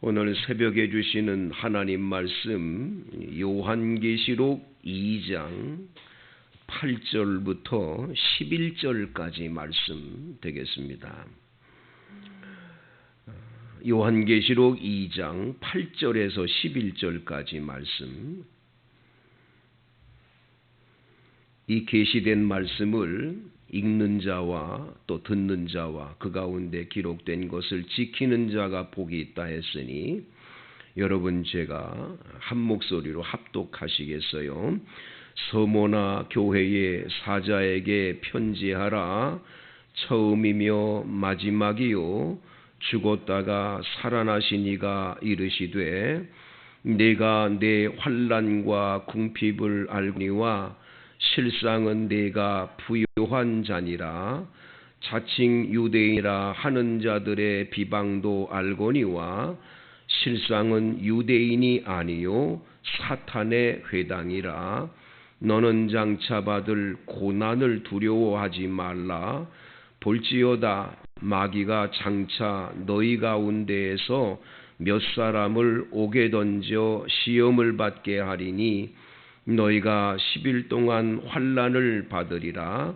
오늘 새벽에 주시는 하나님 말씀 요한계시록 2장 8절부터 11절까지 말씀 되겠습니다. 요한계시록 2장 8절에서 11절까지 말씀. 이 계시된 말씀을 읽는 자와 또 듣는 자와 그 가운데 기록된 것을 지키는 자가 복이 있다 했으니 여러분 제가 한 목소리로 합독하시겠어요? 서모나 교회의 사자에게 편지하라. 처음이며 마지막이요 죽었다가 살아나신 이가 이르시되 내가 내 환난과 궁핍을 알거니와 실상은 내가 부요한 자니라. 자칭 유대인이라 하는 자들의 비방도 알거니와 실상은 유대인이 아니요 사탄의 회당이라. 너는 장차 받을 고난을 두려워하지 말라. 볼지어다 마귀가 장차 너희 가운데에서 몇 사람을 옥에 던져 시험을 받게 하리니 너희가 10일 동안 환난을 받으리라.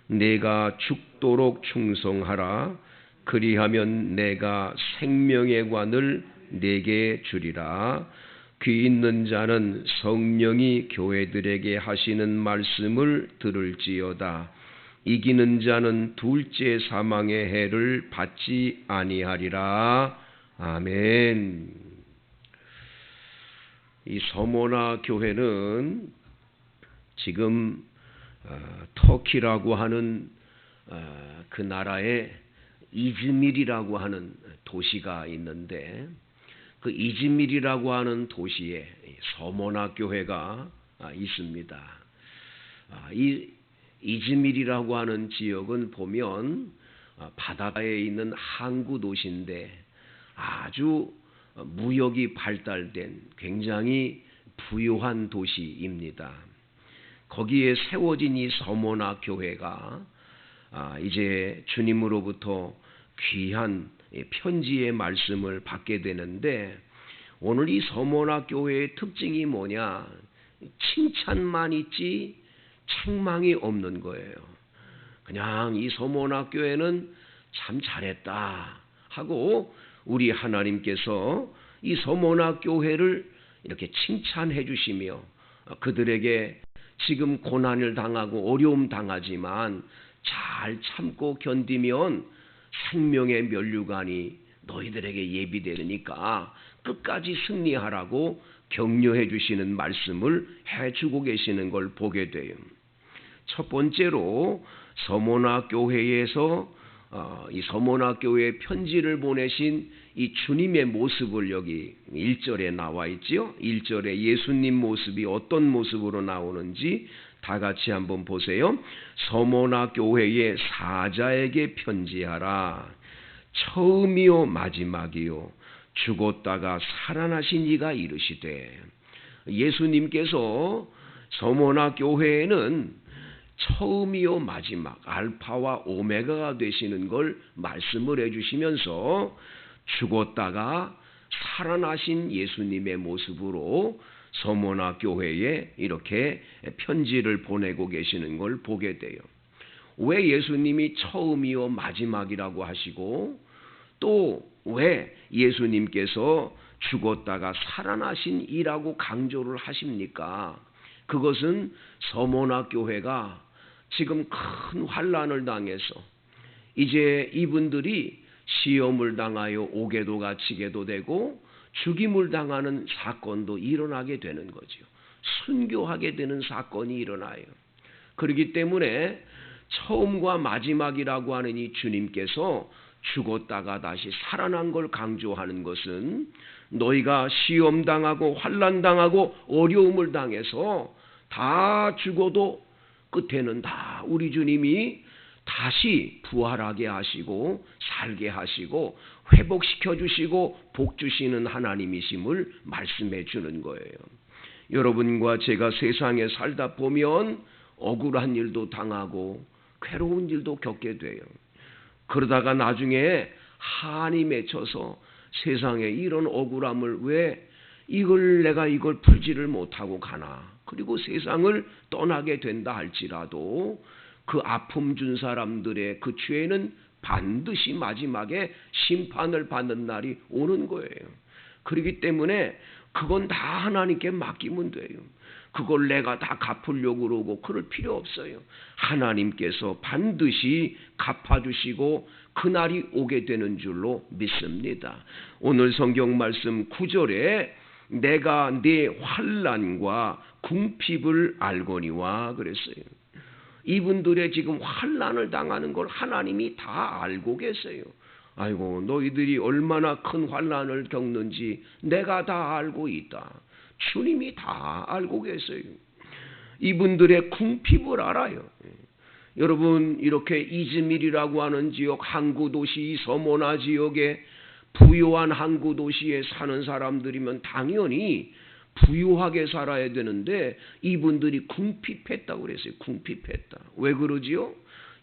내가 죽도록 충성하라. 그리하면 내가 생명의 관을 내게 주리라. 귀 있는 자는 성령이 교회들에게 하시는 말씀을 들을지어다. 이기는 자는 둘째 사망의 해를 받지 아니하리라. 아멘. 이 서모나 교회는 지금 터키라고 하는 그 나라에 이즈밀이라고 하는 도시가 있는데 그 이즈밀이라고 하는 도시에 서모나 교회가 있습니다. 이 이즈밀이라고 하는 지역은 보면 바다에 있는 항구 도시인데 아주 무역이 발달된 굉장히 부유한 도시입니다. 거기에 세워진 이 서모나 교회가 이제 주님으로부터 귀한 편지의 말씀을 받게 되는데 오늘 이 서모나 교회의 특징이 뭐냐? 칭찬만 있지 책망이 없는 거예요. 그냥 이 서모나 교회는 참 잘했다 하고 우리 하나님께서 이 서모나 교회를 이렇게 칭찬해 주시며 그들에게 지금 고난을 당하고 어려움 당하지만 잘 참고 견디면 생명의 면류관이 너희들에게 예비되니까 끝까지 승리하라고 격려해 주시는 말씀을 해주고 계시는 걸 보게 돼요. 첫 번째로 서모나 교회에서 이 서모나 교회에 편지를 보내신 이 주님의 모습을 여기 1절에 나와 있지요. 1절에 예수님 모습이 어떤 모습으로 나오는지 다 같이 한번 보세요. 서모나 교회의 사자에게 편지하라. 처음이요 마지막이요 죽었다가 살아나신 이가 이르시되. 예수님께서 서모나 교회에는 처음이요 마지막 알파와 오메가가 되시는 걸 말씀을 해주시면서 죽었다가 살아나신 예수님의 모습으로 서모나 교회에 이렇게 편지를 보내고 계시는 걸 보게 돼요. 왜 예수님이 처음이요 마지막이라고 하시고 또 왜 예수님께서 죽었다가 살아나신 이라고 강조를 하십니까? 그것은 서모나 교회가 지금 큰 환난을 당해서 이제 이분들이 시험을 당하여 옥에도 갇히게도 되고 죽임을 당하는 사건도 일어나게 되는 거죠. 순교하게 되는 사건이 일어나요. 그렇기 때문에 처음과 마지막이라고 하는 이 주님께서 죽었다가 다시 살아난 걸 강조하는 것은 너희가 시험 당하고 환난 당하고 어려움을 당해서 다 죽어도 끝에는 다 우리 주님이 다시 부활하게 하시고 살게 하시고 회복시켜 주시고 복 주시는 하나님이심을 말씀해 주는 거예요. 여러분과 제가 세상에 살다 보면 억울한 일도 당하고 괴로운 일도 겪게 돼요. 그러다가 나중에 한이 맺혀서 세상에 이런 억울함을 왜 내가 이걸 풀지를 못하고 가나. 그리고 세상을 떠나게 된다 할지라도 그 아픔 준 사람들의 그 죄는 반드시 마지막에 심판을 받는 날이 오는 거예요. 그렇기 때문에 그건 다 하나님께 맡기면 돼요. 그걸 내가 다 갚으려고 그러고 그럴 필요 없어요. 하나님께서 반드시 갚아주시고 그날이 오게 되는 줄로 믿습니다. 오늘 성경 말씀 9절에 내가 네 환난과 궁핍을 알거니와 그랬어요. 이분들의 지금 환난을 당하는 걸 하나님이 다 알고 계세요. 아이고, 너희들이 얼마나 큰 환난을 겪는지 내가 다 알고 있다. 주님이 다 알고 계세요. 이분들의 궁핍을 알아요. 여러분, 이렇게 이즈밀이라고 하는 지역, 항구 도시, 서모나 지역에 부유한 항구 도시에 사는 사람들이면 당연히 부유하게 살아야 되는데 이분들이 궁핍했다고 그랬어요. 궁핍했다. 왜 그러지요?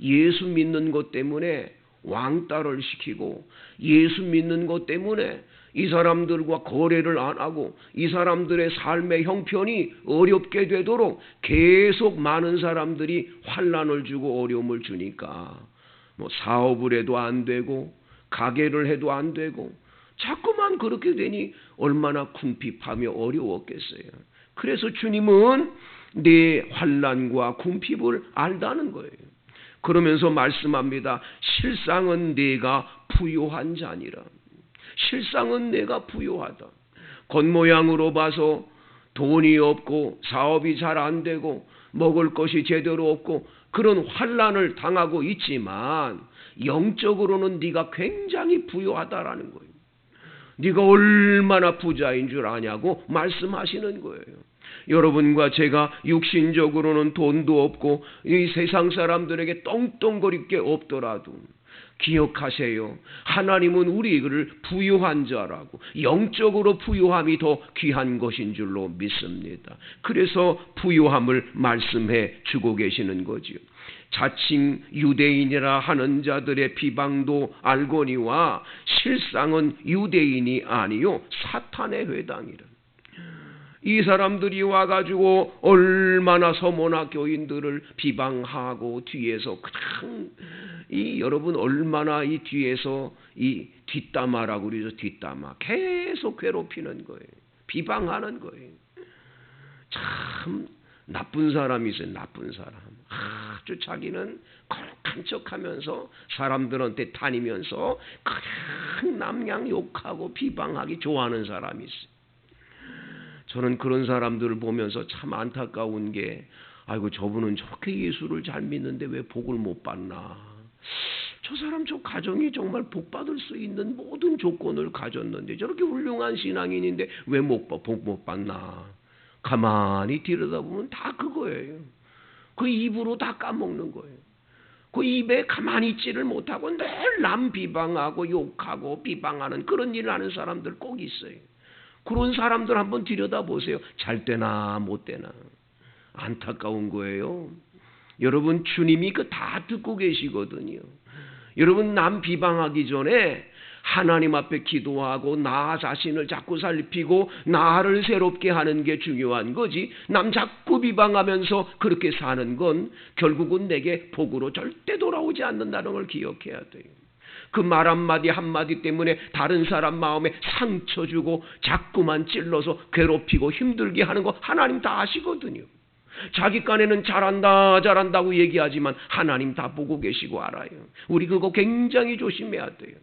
예수 믿는 것 때문에 왕따를 시키고, 예수 믿는 것 때문에 이 사람들과 거래를 안 하고 이 사람들의 삶의 형편이 어렵게 되도록 계속 많은 사람들이 환난을 주고 어려움을 주니까 뭐 사업을 해도 안 되고 가게를 해도 안 되고 자꾸만 그렇게 되니 얼마나 궁핍하며 어려웠겠어요. 그래서 주님은 내 환난과 궁핍을 알다는 거예요. 그러면서 말씀합니다. 실상은 내가 부요한 자니라. 실상은 내가 부요하다. 겉모양으로 봐서 돈이 없고 사업이 잘 안 되고 먹을 것이 제대로 없고 그런 환난을 당하고 있지만 영적으로는 네가 굉장히 부요하다라는 거예요. 네가 얼마나 부자인 줄 아냐고 말씀하시는 거예요. 여러분과 제가 육신적으로는 돈도 없고 이 세상 사람들에게 떵떵거릴 게 없더라도 기억하세요. 하나님은 우리를 부유한 자라고, 영적으로 부유함이 더 귀한 것인 줄로 믿습니다. 그래서 부유함을 말씀해 주고 계시는 거지요. 자칭 유대인이라 하는 자들의 비방도 알거니와 실상은 유대인이 아니요 사탄의 회당이라. 이 사람들이 와가지고 얼마나 서모나 교인들을 비방하고 뒤에서 그냥 여러분 얼마나 이 뒤에서 이 뒷담화라고 그러죠. 뒷담화 계속 괴롭히는 거예요. 비방하는 거예요. 참 나쁜 사람이 있어요. 나쁜 사람. 아주 자기는 거룩한 척하면서 사람들한테 다니면서 그냥 남양 욕하고 비방하기 좋아하는 사람이 있어요. 저는 그런 사람들을 보면서 참 안타까운 게 아이고 저분은 저렇게 예수를 잘 믿는데 왜 복을 못 받나. 저 사람 저 가정이 정말 복 받을 수 있는 모든 조건을 가졌는데 저렇게 훌륭한 신앙인인데 왜 복 못 받나. 가만히 들여다보면 다 그거예요. 그 입으로 다 까먹는 거예요. 그 입에 가만히 있지를 못하고 늘 남 비방하고 욕하고 비방하는 그런 일을 하는 사람들 꼭 있어요. 그런 사람들 한번 들여다보세요. 잘 되나 못 되나. 안타까운 거예요. 여러분 주님이 그 다 듣고 계시거든요. 여러분 남 비방하기 전에 하나님 앞에 기도하고 나 자신을 자꾸 살피고 나를 새롭게 하는 게 중요한 거지. 남 자꾸 비방하면서 그렇게 사는 건 결국은 내게 복으로 절대 돌아오지 않는다는 걸 기억해야 돼요. 그 말 한마디 한마디 때문에 다른 사람 마음에 상처 주고 자꾸만 찔러서 괴롭히고 힘들게 하는 거 하나님 다 아시거든요. 자기 깐에는 잘한다고 얘기하지만 하나님 다 보고 계시고 알아요. 우리 그거 굉장히 조심해야 돼요.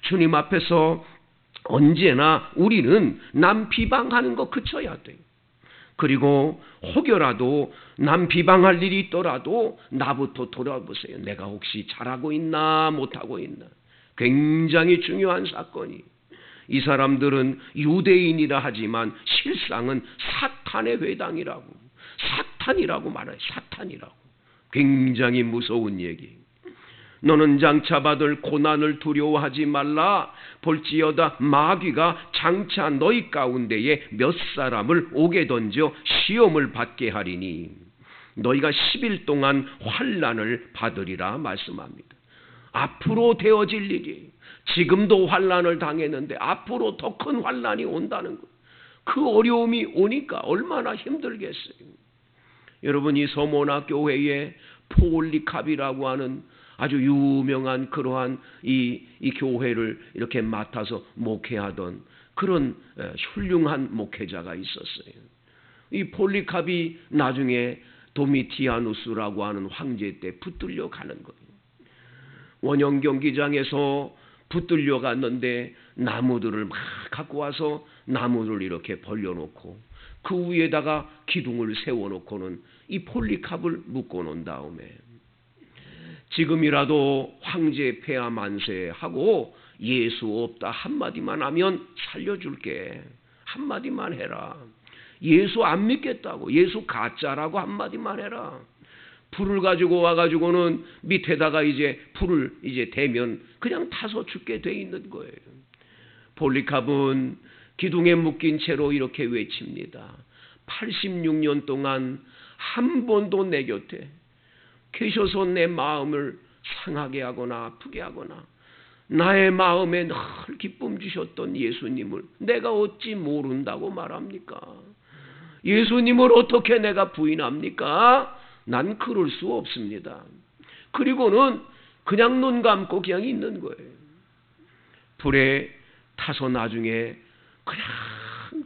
주님 앞에서 언제나 우리는 남 비방하는 거 그쳐야 돼요. 그리고 혹여라도 남 비방할 일이 있더라도 나부터 돌아보세요. 내가 혹시 잘하고 있나 못하고 있나. 굉장히 중요한 사건이. 이 사람들은 유대인이라 하지만 실상은 사탄의 회당이라고. 사탄이라고 말해요. 사탄이라고. 굉장히 무서운 얘기. 너는 장차 받을 고난을 두려워하지 말라. 볼지어다 마귀가 장차 너희 가운데에 몇 사람을 오게 던져 시험을 받게 하리니 너희가 10일 동안 환난을 받으리라 말씀합니다. 앞으로 되어질 일이 지금도 환난을 당했는데 앞으로 더 큰 환난이 온다는 것. 그 어려움이 오니까 얼마나 힘들겠어요. 여러분, 이 서모나 교회에 폴리캅이라고 하는 아주 유명한 그러한 이 교회를 이렇게 맡아서 목회하던 그런 훌륭한 목회자가 있었어요. 이 폴리캅이 나중에 도미티아누스라고 하는 황제 때 붙들려 가는 거예요. 원형 경기장에서 붙들려 갔는데 나무들을 막 갖고 와서 나무를 이렇게 벌려놓고 그 위에다가 기둥을 세워놓고는 이 폴리캅을 묶어놓은 다음에 지금이라도 황제 폐하 만세하고 예수 없다 한마디만 하면 살려줄게. 한마디만 해라. 예수 안 믿겠다고, 예수 가짜라고 한마디만 해라. 불을 가지고 와가지고는 밑에다가 이제 불을 이제 대면 그냥 타서 죽게 돼 있는 거예요. 폴리캅은 기둥에 묶인 채로 이렇게 외칩니다. 86년 동안 한 번도 내 곁에 계셔서 내 마음을 상하게 하거나 아프게 하거나 나의 마음에 늘 기쁨 주셨던 예수님을 내가 어찌 모른다고 말합니까? 예수님을 어떻게 내가 부인합니까? 난 그럴 수 없습니다. 그리고는 그냥 눈 감고 그냥 있는 거예요. 불에 타서 나중에 그냥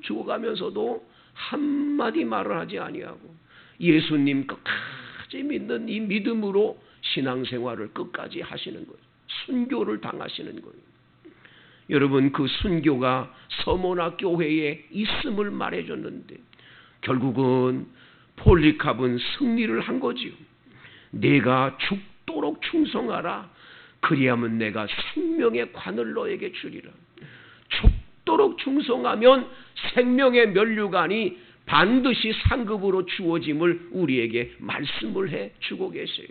죽어가면서도 한마디 말을 하지 아니하고 예수님 끝까지 믿는 이 믿음으로 신앙생활을 끝까지 하시는 거예요. 순교를 당하시는 거예요. 여러분, 그 순교가 서모나 교회에 있음을 말해줬는데 결국은 폴리캅은 승리를 한 거지요. 내가 죽도록 충성하라. 그리하면 내가 생명의 관을 너에게 주리라. 죽도록 충성하면 생명의 면류관이 반드시 상급으로 주어짐을 우리에게 말씀을 해 주고 계세요.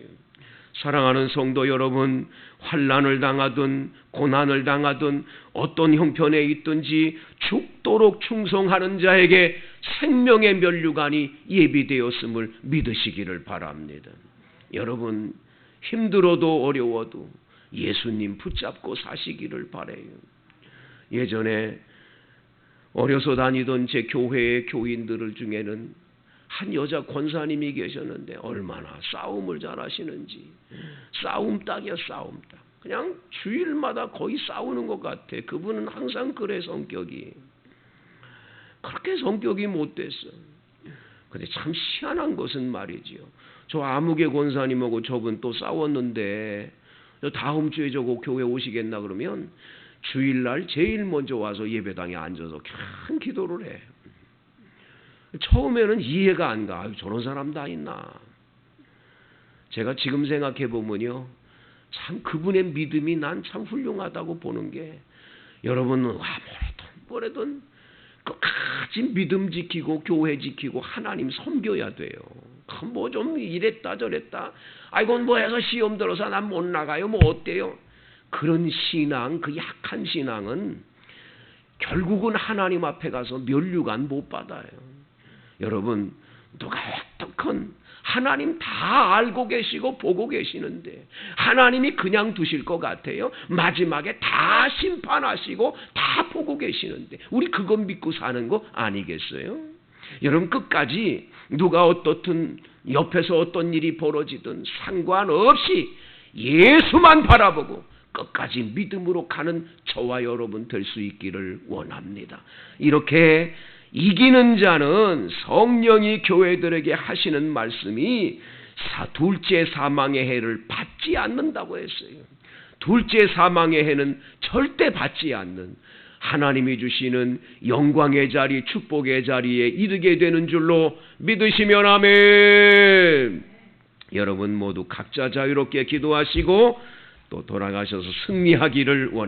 사랑하는 성도 여러분, 환난을 당하든 고난을 당하든 어떤 형편에 있든지 죽도록 충성하는 자에게 생명의 면류관이 예비되었음을 믿으시기를 바랍니다. 여러분, 힘들어도 어려워도 예수님 붙잡고 사시기를 바라요. 예전에 어려서 다니던 제 교회의 교인들 중에는 한 여자 권사님이 계셨는데 얼마나 싸움을 잘하시는지. 싸움 딱이야, 싸움 딱. 그냥 주일마다 거의 싸우는 것 같아. 그분은 항상 그래, 성격이. 그렇게 성격이 못됐어. 근데 참 희한한 것은 말이지요. 저 아무개 권사님하고 저분 또 싸웠는데 다음 주에 저거 교회 오시겠나 그러면 주일날 제일 먼저 와서 예배당에 앉아서 큰 기도를 해. 처음에는 이해가 안 가. 아유, 저런 사람 다 있나. 제가 지금 생각해 보면요, 참 그분의 믿음이 난 참 훌륭하다고 보는 게, 여러분 뭐래든 끝까지 믿음 지키고 교회 지키고 하나님 섬겨야 돼요. 뭐 좀 이랬다 저랬다, 아이고 뭐 해서 시험 들어서 난 못 나가요, 뭐 어때요? 그런 신앙, 그 약한 신앙은 결국은 하나님 앞에 가서 면류관 못 받아요. 여러분, 누가 어떻건 하나님 다 알고 계시고 보고 계시는데 하나님이 그냥 두실 것 같아요? 마지막에 다 심판하시고 다 보고 계시는데 우리 그거 믿고 사는 거 아니겠어요? 여러분, 끝까지 누가 어떻든 옆에서 어떤 일이 벌어지든 상관없이 예수만 바라보고 끝까지 믿음으로 가는 저와 여러분 될 수 있기를 원합니다. 이렇게 이기는 자는 성령이 교회들에게 하시는 말씀이 둘째 사망의 해를 받지 않는다고 했어요. 둘째 사망의 해는 절대 받지 않는 하나님이 주시는 영광의 자리, 축복의 자리에 이르게 되는 줄로 믿으시면 아멘. 여러분 모두 각자 자유롭게 기도하시고 또 돌아가셔서 승리하기를 원합니다.